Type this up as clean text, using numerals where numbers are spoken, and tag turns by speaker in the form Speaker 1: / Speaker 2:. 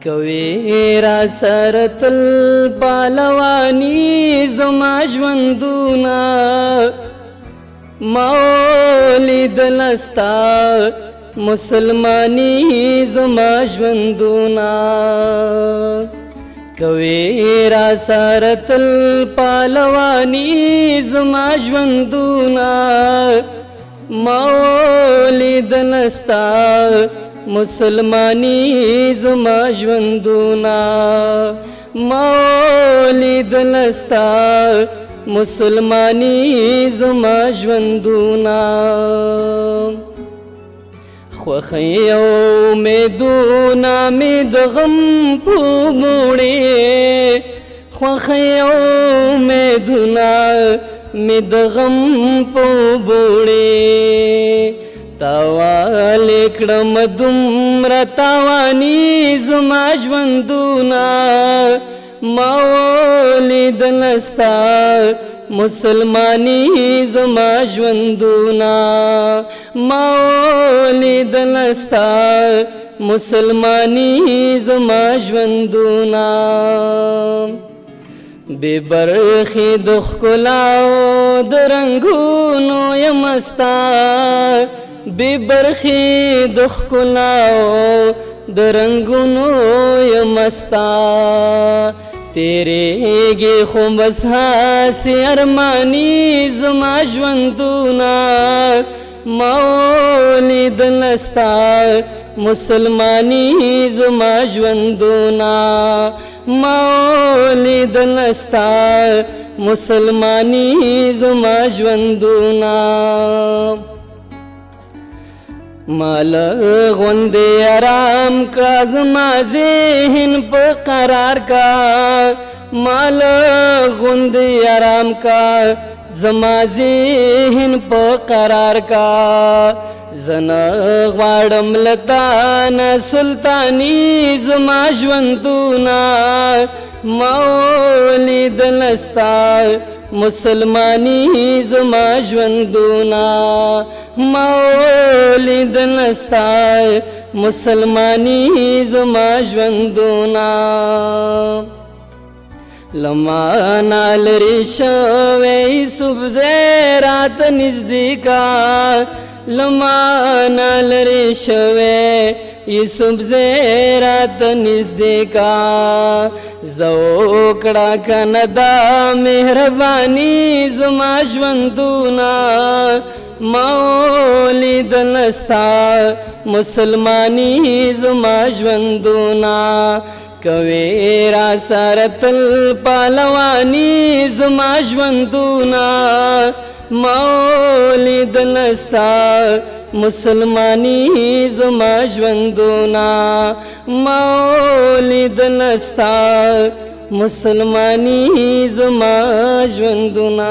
Speaker 1: کوي را سره تل پهلواني زما ژوندونه ما ولیدله ستا مسلماني زما ژوندونه کوي را سره تل پهلواني زما ژوندونه ما ولیدله ستا مسلماني زما ژوندونه ما ولیدله ستا مسلماني زما ژوندونه خوښۍ او امیدونه مې د غم په موړې خوښۍ او امیدونه مې د غم په بوړې تاوالې کړم دومره تاواني زما ژوندونه ما ولیدله ستا مسلماني زما ژوندونه ما ولیدله ستا مسلماني زما ژوندونه بې برخې د ښکلاو د رنګونو یم ستا بې برخې د ښکلاو د رنګونو یم ستا تیریږي خو بس هسې ارماني زما ژوندونه ما ولیدله ستا مسلماني زما ژوندونه ما ولیدله ستا مسلماني زما ژوندونه مال غوندې آرام کړه زما ذهن په قرار کا مال غوندې آرام کا زما ذهن په قرار کا زنه غواړم لتا نه سلطاني زما ژوندونه ما ولیدله ستا مسلماني زما ژوندونه ما ولیدله ستا مسلماني زما ژوندونه لمانا لرې شوی یوسفزی راته نږدې کا لمانا لرې شوی یوسفزی راته نږدې کا زه وکړه کنه دا مهرباني زما ژوندونه ما ولیدله ستا مسلماني زما ژوندونه کوي را سره تل پهلواني زما ژوندونه ما ولیدله ستا مسلماني زما ژوندونه ما ولیدله ستا مسلماني زما ژوندونه